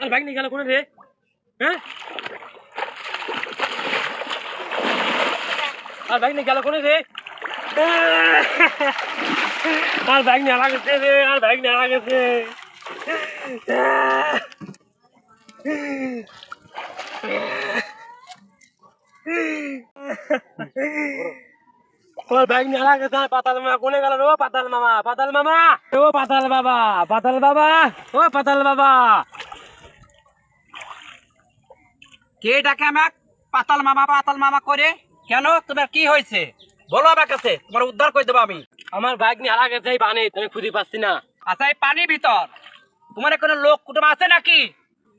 আর bike নিয়ে গেল কোনে রে? হ্যাঁ, আর বাইক নিয়ে গেল কোনে রে? আর বাইক নিয়ে গেছে রে, আর বাইক নিয়ে গেছে। ওর বাইক নিয়ে গেছে। পাতাল মামা কোনে গেল রে? পাতাল মামা, পাতাল মামা, ও পাতাল বাবা, পাতাল বাবা, ও পাতাল বাবা। কে ডাকে আমাকে পাতাল মামা করে? কেন, তোমার কি হয়েছে বলো আমার কাছে, তোমার উদ্ধার করে দেবো আমি। আমার বাইক নিয়ে গেছে এই পানি, তুমি খুঁজে পাচ্ছি না। আচ্ছা, এই পানির ভিতর তোমার কোনো লোক কুটুম আছে নাকি?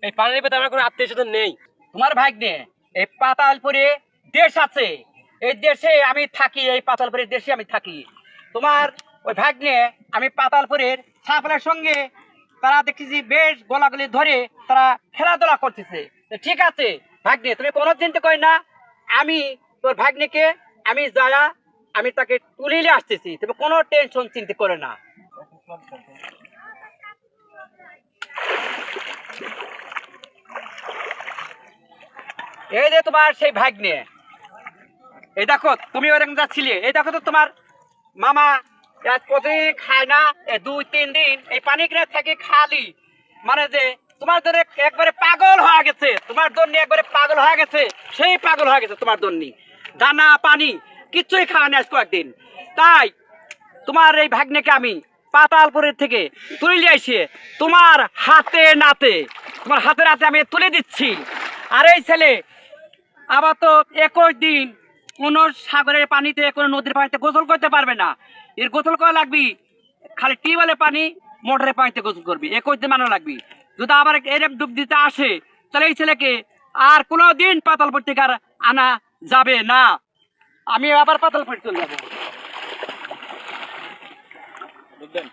এই পানির ভিতরে আমার কোনো আত্মীয় স্বজন নেই। তোমার ভাগ নিয়ে এই পাতালপুরে দেশ আছে, এই দেশে আমি থাকি, এই পাতালপুরের দেশে আমি থাকি। তোমার ওই ভাগ নিয়ে আমি পাতালপুরের ছাপলের সঙ্গে তারা দেখতেছি বেশ গোলাগুলি ধরে তারা খেলাধুলা করতেছে। ঠিক আছে ভাগ নিয়ে, তুমি কোনো চিন্তা করি না, আমি তোর ভাগ্নিকে আমি যারা আমি তাকে তুলিলে আসতেছি, তুমি কোনো টেনশন চিন্তা করে না। এই যে তোমার সেই ভাগ্নে, এই দেখো তুমি ওরকম যাচ্ছিলে, এই দেখো তো তোমার মামা প্রতিদিন খায় না, 2-3 দিন এই পানি কিনে থেকে খালি, মানে যে তোমার জন্য একবারে পাগল হয়ে গেছে, তোমার জন্য একবারে পাগল হয়ে গেছে, সেই পাগল হয়ে গেছে তোমার জন্য। দানা পানি কিচ্ছুই খাওয়া নেই আজ কয়েকদিন। তাই তোমার এই ভাগ্নেকে আমি পাতালপুরের থেকে তুলে নিয়ে এসে তোমার হাতে নাতে আমি তুলে দিচ্ছি। আর এই ছেলে আবার তো 21 দিন কোনো সাগরের পানিতে কোনো নদীর পানিতে গোসল করতে পারবে না। এর গোসল করা লাগবে খালি টিউবওয়েলের পানি, মোটরের পানিতে গোসল করবি, 21 দিন মানো লাগবে। যদি আবার এরকম ডুব দিতে আসে তাহলে এই ছেলেকে আর কোনো দিন পাতালপুর থেকে আর আনা যাবে না। আমি আবার পাতালপুর চলে যাবো, বুঝলেন?